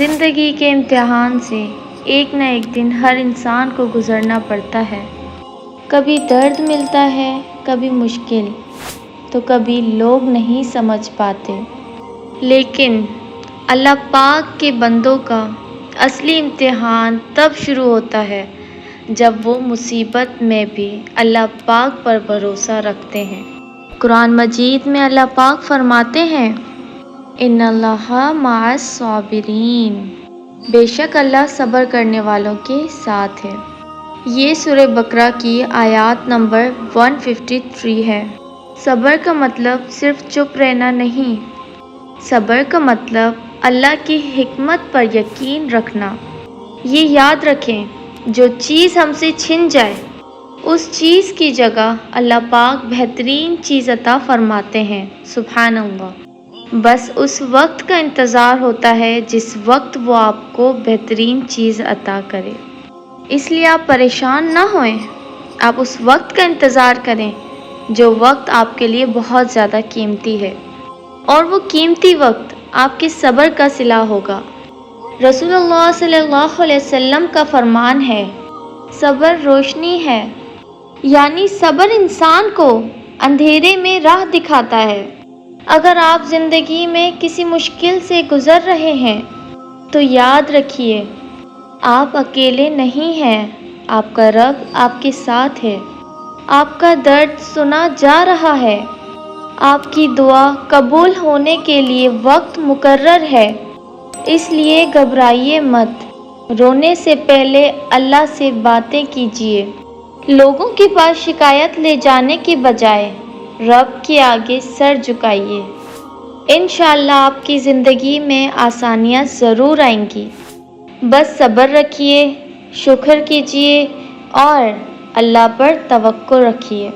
زندگی کے امتحان سے ایک نہ ایک دن ہر انسان کو گزرنا پڑتا ہے۔ کبھی درد ملتا ہے، کبھی مشکل، تو کبھی لوگ نہیں سمجھ پاتے۔ لیکن اللہ پاک کے بندوں کا اصلی امتحان تب شروع ہوتا ہے جب وہ مصیبت میں بھی اللہ پاک پر بھروسہ رکھتے ہیں۔ قرآن مجید میں اللہ پاک فرماتے ہیں، ان اللہ مع الصابرین، بے شک اللہ صبر کرنے والوں کے ساتھ ہے۔ یہ سورہ بقرہ کی آیات نمبر 153 ہے۔ صبر کا مطلب صرف چپ رہنا نہیں، صبر کا مطلب اللہ کی حکمت پر یقین رکھنا۔ یہ یاد رکھیں، جو چیز ہم سے چھن جائے اس چیز کی جگہ اللہ پاک بہترین چیز عطا فرماتے ہیں۔ سبحان اللہ۔ بس اس وقت کا انتظار ہوتا ہے جس وقت وہ آپ کو بہترین چیز عطا کرے۔ اس لیے آپ پریشان نہ ہوئیں، آپ اس وقت کا انتظار کریں جو وقت آپ کے لیے بہت زیادہ قیمتی ہے، اور وہ قیمتی وقت آپ کے صبر کا صلہ ہوگا۔ رسول اللہ صلی اللہ علیہ وسلم کا فرمان ہے، صبر روشنی ہے، یعنی صبر انسان کو اندھیرے میں راہ دکھاتا ہے۔ اگر آپ زندگی میں کسی مشکل سے گزر رہے ہیں تو یاد رکھیے، آپ اکیلے نہیں ہیں، آپ کا رب آپ کے ساتھ ہے۔ آپ کا درد سنا جا رہا ہے، آپ کی دعا قبول ہونے کے لیے وقت مقرر ہے۔ اس لیے گھبرائیے مت، رونے سے پہلے اللہ سے باتیں کیجیے۔ لوگوں کے پاس شکایت لے جانے کے بجائے رب کے آگے سر جھکائیے۔ انشاءاللہ آپ کی زندگی میں آسانیاں ضرور آئیں گی۔ بس صبر رکھیے، شکر کیجیے اور اللہ پر توکل رکھیے۔